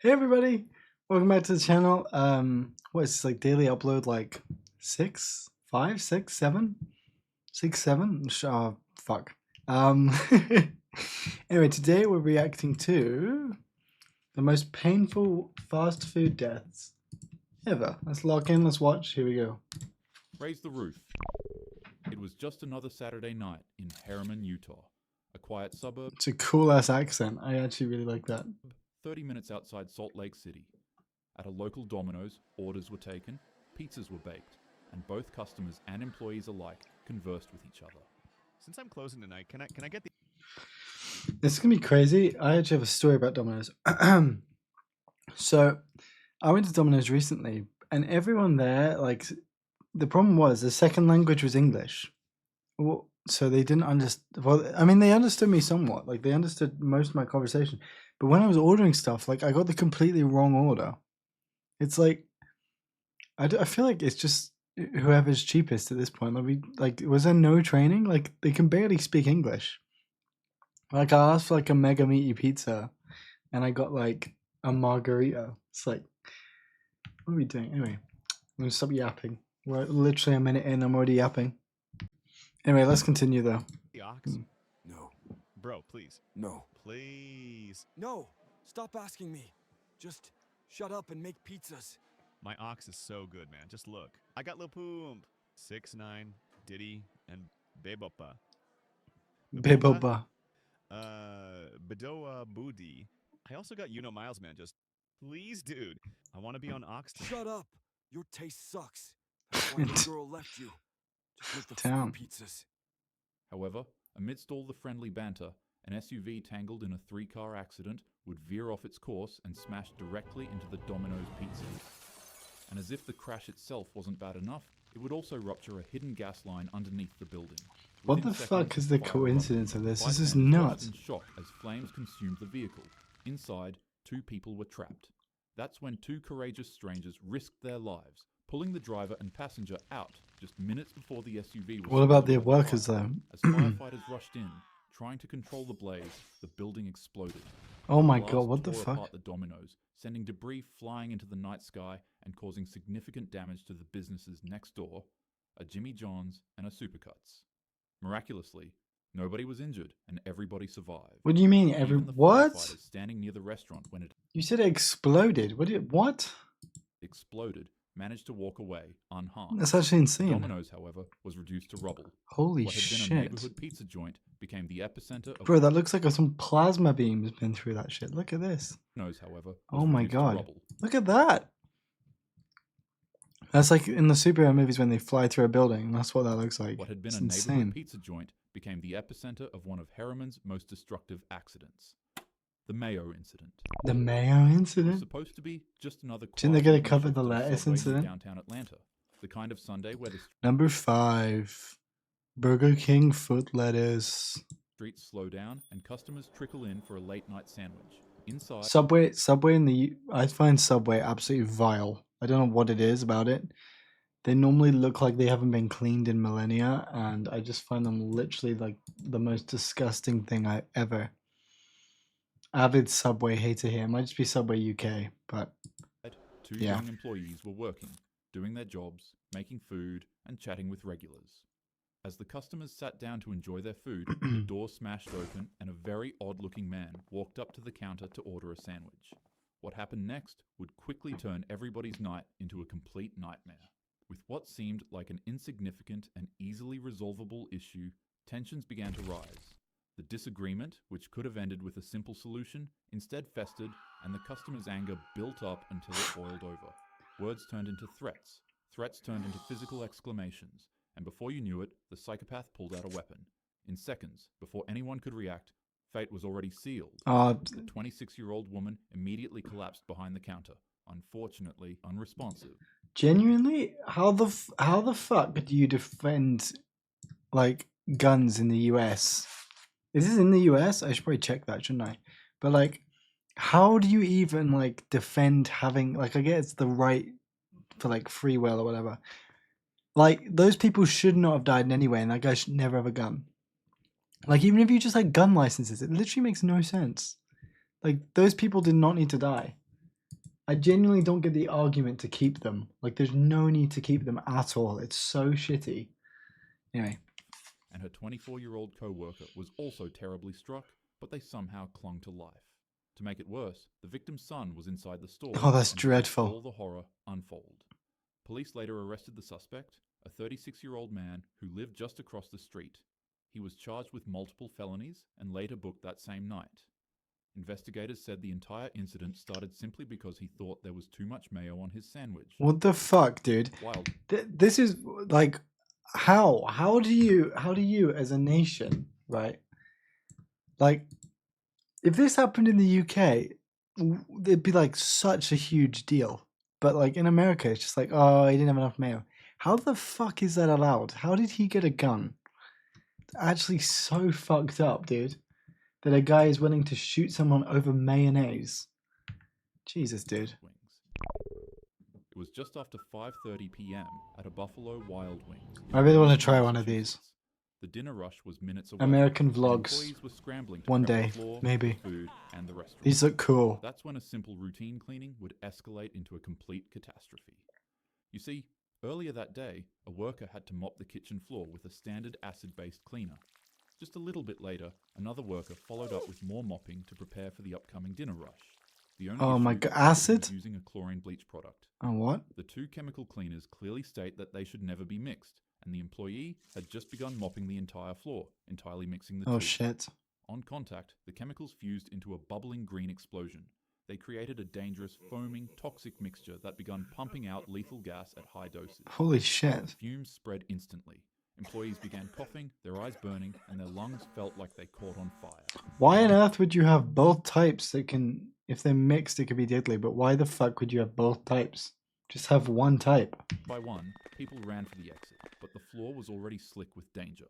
Hey everybody, welcome back to the channel. What is this, like daily upload, like 6, 5, 6, 7, 6, 7? Oh, fuck. Anyway, today we're reacting to the most painful fast food deaths ever. Let's lock in, let's watch, here we go. Raise the roof. It was just another Saturday night in Harriman, Utah, a quiet suburb. It's a cool ass accent, I actually really like that. 30 minutes outside Salt Lake City. At a local Domino's, orders were taken, pizzas were baked, and both customers and employees alike conversed with each other. Since I'm closing tonight, can I get the... This is gonna be crazy. I actually have a story about Domino's. So, I went to Domino's recently, and everyone there, like, the problem was the second language was English. Well, so they didn't understand. Well, I mean, they understood me somewhat. Like, they understood most of my conversation. But when I was ordering stuff, like, I got the completely wrong order. It's like, I feel like it's just whoever's cheapest at this point. Like, was there no training? Like, they can barely speak English. Like, I asked for like a mega meaty pizza, and I got like a margarita. It's like, what are we doing? Anyway, I'm gonna stop yapping. We're literally a minute in. I'm already yapping. Anyway, let's continue though. ox? No. Bro, please. No. Please. No! Stop asking me. Just shut up and make pizzas. My ox is so good, man. Just look. I got Lil Poom, 6ix9ine, Diddy, and Bebopa. Biboba. Bedoa Booty. I also got Miles, man. Just please, dude. I want to be on Ox. Shut up! Your taste sucks. That's why the girl left you. Just make the Damn. pizzas. However, amidst all the friendly banter, an SUV tangled in a 3-car accident would veer off its course and smash directly into the Domino's pizza. And as if the crash itself wasn't bad enough, it would also rupture a hidden gas line underneath the building. What Within the seconds, fuck is the fire coincidence erupted. of this? This is Bystanders watched nuts. in shock as flames consumed the vehicle. Inside, 2 people were trapped. That's when 2 courageous strangers risked their lives, pulling the driver and passenger out just minutes before the SUV was... What about the swallowed by workers fire. though? As firefighters rushed in, trying to control the blaze, the building exploded. Oh my Blast god, what the tore fuck? apart the Domino's, sending debris flying into the night sky and causing significant damage to the businesses next door, a Jimmy John's and a Supercuts. Miraculously, nobody was injured and everybody survived. What do you mean? Even the What? firefighters standing near the restaurant when it You said it exploded. What? exploded managed to walk away unharmed. That's actually insane. Domino's, however, was reduced to rubble. Holy What had been a shit. neighborhood pizza joint became the epicenter of... Bro, that looks like some plasma beams been through that shit. Look at this. Domino's, however, was Oh my reduced to god. rubble. Look at that. That's like in the superhero movies when they fly through a building. That's what that looks like. What had been It's a neighborhood insane. pizza joint became the epicenter of one of Harriman's most destructive accidents. The Mayo incident. The Mayo It was incident? supposed to be just another Didn't they quiet get to cover shift the of lettuce subways in incident? downtown Atlanta. The kind of Sunday where the Number 5. Burger King foot lettuce. streets slow down and customers trickle in for a late night sandwich. Inside, Subway in the... I find Subway absolutely vile. I don't know what it is about it. They normally look like they haven't been cleaned in millennia, and I just find them literally like the most disgusting thing I ever. Avid Subway hater here. It might just be Subway UK, but 2 yeah. young employees were working, doing their jobs, making food, and chatting with regulars. As the customers sat down to enjoy their food, the door smashed open and a very odd-looking man walked up to the counter to order a sandwich. What happened next would quickly turn everybody's night into a complete nightmare. With what seemed like an insignificant and easily resolvable issue, tensions began to rise. The disagreement, which could have ended with a simple solution, instead festered, and the customer's anger built up until it boiled over. Words turned into threats, threats turned into physical exclamations, and before you knew it, the psychopath pulled out a weapon. In seconds, before anyone could react, fate was already sealed. The 26-year-old woman immediately collapsed behind the counter, unfortunately unresponsive. genuinely, how the fuck do you defend like guns in the US? Is this in the US? I should probably check that, shouldn't I? But like, how do you even like defend having like? I guess it's the right for like free will or whatever. Like those people should not have died in any way, and that guy should never have a gun. Like even if you just had gun licenses, it literally makes no sense. Like those people did not need to die. I genuinely don't get the argument to keep them. Like, there's no need to keep them at all. It's so shitty. Anyway. And her 24-year-old co-worker was also terribly struck, but they somehow clung to life. To make it worse, the victim's son was inside the store. Oh, that's and dreadful. All the horror unfold. Police later arrested the suspect, a 36-year-old man who lived just across the street. He was charged with multiple felonies and later booked that same night. Investigators said the entire incident started simply because he thought there was too much mayo on his sandwich. What the fuck, dude? Wild. This is like, how do you as a nation, right? Like, if this happened in the UK, it'd be like such a huge deal. But like in America, it's just like, oh, he didn't have enough mayo. How the fuck is that allowed? How did he get a gun? It's actually so fucked up, dude, that a guy is willing to shoot someone over mayonnaise. Jesus, dude. It was just after 5:30 p.m. at a Buffalo Wild Wings. I really want to try one of these. The dinner rush was minutes away. American and vlogs. Employees were scrambling to One prep day, the floor, maybe. the food, and the restaurant. These look cool. That's when a simple routine cleaning would escalate into a complete catastrophe. You see, earlier that day, a worker had to mop the kitchen floor with a standard acid-based cleaner. Just a little bit later, another worker followed up with more mopping to prepare for the upcoming dinner rush. The only Oh my issue god, was acid? using a chlorine bleach product. Oh, what? The two chemical cleaners clearly state that they should never be mixed, and the employee had just begun mopping the entire floor, entirely mixing the two. Oh shit. On contact, the chemicals fused into a bubbling green explosion. They created a dangerous, foaming, toxic mixture that began pumping out lethal gas at high doses. Holy shit. Fumes spread instantly. Employees began coughing, their eyes burning, and their lungs felt like they caught on fire. Why on earth would you have both types that can, if they're mixed, it could be deadly, but why the fuck would you have both types? Just have one type. By one, people ran for the exit, but the floor was already slick with danger.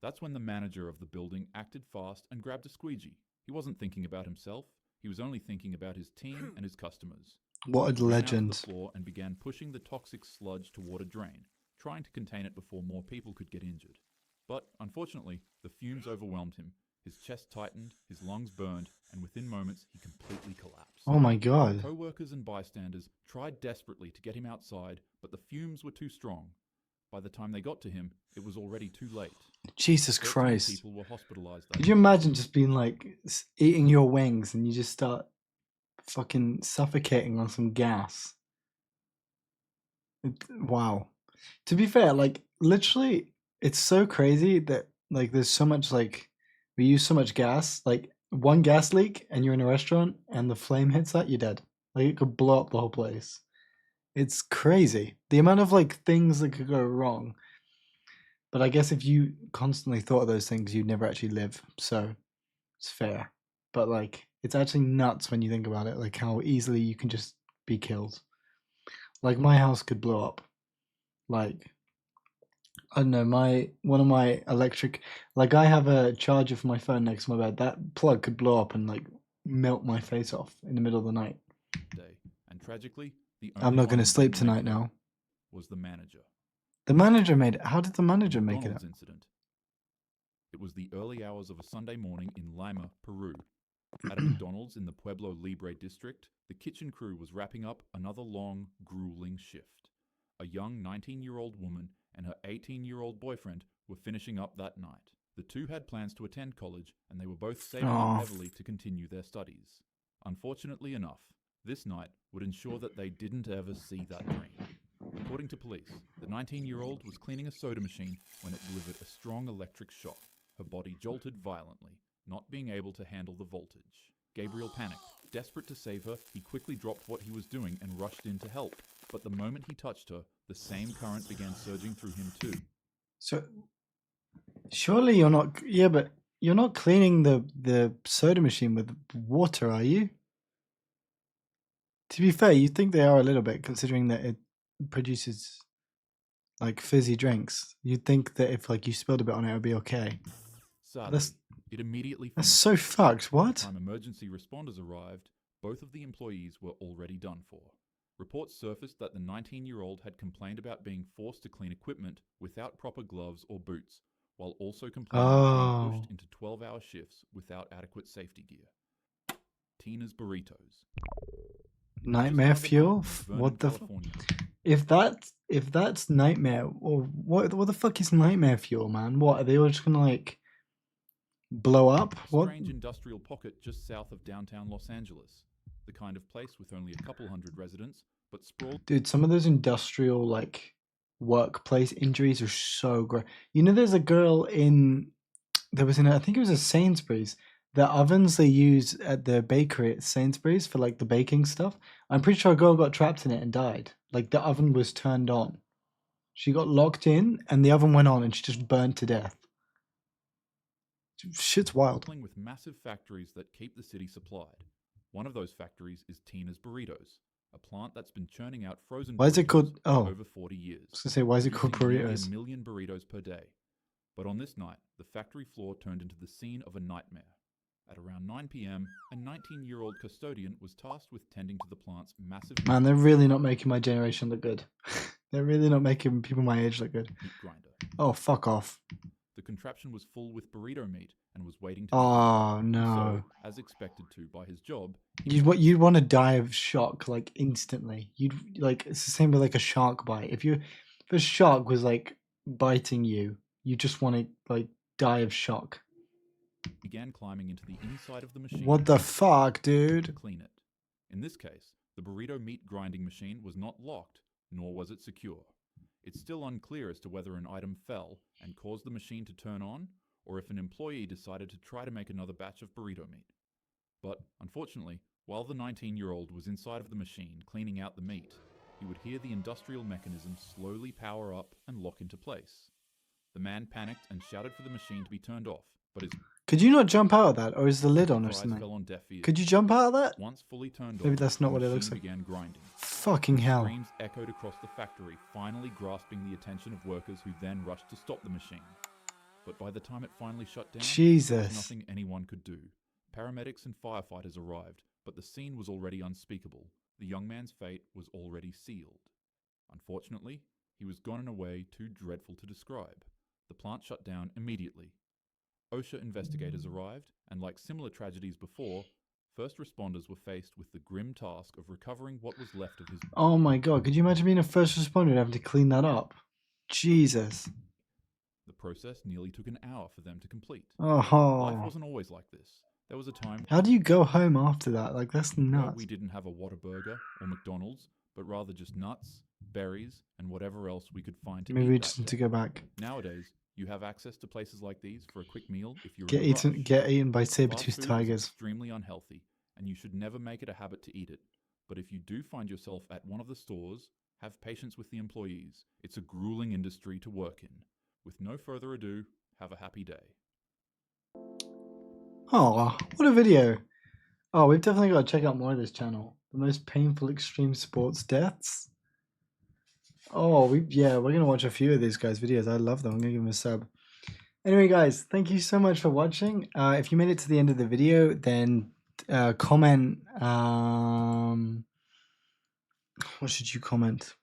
That's when the manager of the building acted fast and grabbed a squeegee. He wasn't thinking about himself, he was only thinking about his team and his customers. What a He ran out legend. to the floor and began pushing the toxic sludge toward a drain, trying to contain it before more people could get injured. But, unfortunately, the fumes overwhelmed him. His chest tightened, his lungs burned, and within moments he completely collapsed. Oh my god. Co-workers and bystanders tried desperately to get him outside, but the fumes were too strong. By the time they got to him, it was already too late. Jesus 13 Christ. people were hospitalized. Could you imagine just being like eating your wings and you just start fucking suffocating on some gas? Wow. To be fair, like literally, it's so crazy that like there's so much like we use so much gas. Like one gas leak and you're in a restaurant and the flame hits that, you're dead. Like it could blow up the whole place. It's crazy. The amount of like things that could go wrong. But I guess if you constantly thought of those things, you'd never actually live. So it's fair. But like it's actually nuts when you think about it, like how easily you can just be killed. Like my house could blow up. Like I don't know, one of my electric, like I have a charger for my phone next to my bed. That plug could blow up and like melt my face off in the middle of the night. Day. And tragically, the I'm only not one going to who sleep didn't make tonight it now. was the manager. The manager made it. How did the manager make it McDonald's up? incident. It was the early hours of a Sunday morning in Lima, Peru. At a McDonald's in the Pueblo Libre district, the kitchen crew was wrapping up another long, grueling shift. A young 19-year-old woman and her 18-year-old boyfriend were finishing up that night. The two had plans to attend college, and they were both saving up heavily to continue their studies. Unfortunately enough, this night would ensure that they didn't ever see that dream. According to police, the 19-year-old was cleaning a soda machine when it delivered a strong electric shock. Her body jolted violently, not being able to handle the voltage. Gabriel panicked. Desperate to save her, he quickly dropped what he was doing and rushed in to help. But the moment he touched her, the same current began surging through him too. So surely you're not, yeah, but you're not cleaning the soda machine with water, are you? To be fair, you'd think they are a little bit, considering that it produces like fizzy drinks. You'd think that if like you spilled a bit on it, it would be okay. Sadly, it immediately That's finished. so fucked. By the What? time emergency responders arrived, both of the employees were already done for. Reports surfaced that the 19-year-old had complained about being forced to clean equipment without proper gloves or boots, while also complaining of being pushed into 12-hour shifts without adequate safety gear. Tina's Burritos. Nightmare just fuel? above Vernon, What the? California. If that's nightmare, or what the fuck is nightmare fuel, man? What are they all just gonna like blow up? A What? strange industrial pocket just south of downtown Los Angeles. The kind of place with only a couple hundred residents, but sprawled Dude, some of those industrial like workplace injuries are so great. You know, there's a girl there was I think it was a Sainsbury's. The ovens they use at the bakery at Sainsbury's for like the baking stuff. I'm pretty sure a girl got trapped in it and died. Like the oven was turned on. She got locked in and the oven went on and she just burned to death. Shit's wild. with massive factories that keep the city supplied. One of those factories is Tina's Burritos, a plant that's been churning out frozen Why is it called- burritos oh. for over 40 years. I was gonna say, why is it called producing nearly burritos? 1 million burritos per day. But on this night, the factory floor turned into the scene of a nightmare. At around 9 p.m., a 19-year-old custodian was tasked with tending to the plant's massive Man, they're really not making my generation look good. They're really not making people my age look good. meat grinder. Oh, fuck off. The contraption was full with burrito meat and was waiting to be Oh, cooked. no. So, as expected to by his job, You'd want to die of shock like instantly. You'd like it's the same with like a shark bite. If a shark was like biting you, you just want to like die of shock. began climbing into the inside of the machine. What the fuck, to dude? clean it. In this case, the burrito meat grinding machine was not locked, nor was it secure. It's still unclear as to whether an item fell and caused the machine to turn on, or if an employee decided to try to make another batch of burrito meat. But, unfortunately, while the 19-year-old was inside of the machine cleaning out the meat, he would hear the industrial mechanism slowly power up and lock into place. The man panicked and shouted for the machine to be turned off, but his Could you not jump out of that, or is the lid on or cries something? fell on deaf ears. Could you jump out of that? Once fully turned Maybe on, that's not the what it looks machine like. began grinding. Fucking hell. Screams echoed across the factory, finally grasping the attention of workers who then rushed to stop the machine. But by the time it finally shut down, there was Jesus. nothing anyone could do. Paramedics and firefighters arrived, but the scene was already unspeakable. The young man's fate was already sealed. Unfortunately, he was gone in a way too dreadful to describe. The plant shut down immediately. OSHA investigators arrived, and like similar tragedies before, first responders were faced with the grim task of recovering what was left of his. Oh my god, could you imagine being a first responder and having to clean that up? Jesus. The process nearly took an hour for them to complete. Oh. Life wasn't always like this. There was a time How do you go home after that? Like, that's where nuts. we didn't have a Whataburger or McDonald's, but rather just nuts, berries, and whatever else we could find to Maybe eat we that just need day. to go back. Nowadays, you have access to places like these for a quick meal if you're Get in a rush. eaten by Fast saber-toothed food is tigers. extremely unhealthy, and you should never make it a habit to eat it. But if you do find yourself at one of the stores, have patience with the employees. It's a grueling industry to work in. With no further ado, have a happy day. Oh, what a video. Oh, we've definitely got to check out more of this channel. The most painful extreme sports deaths. Oh, we're going to watch a few of these guys' videos. I love them. I'm going to give them a sub. Anyway, guys, thank you so much for watching. If you made it to the end of the video, then comment. What should you comment?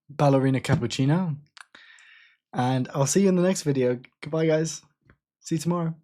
Ballerina cappuccino. And I'll see you in the next video. Goodbye, guys. See you tomorrow.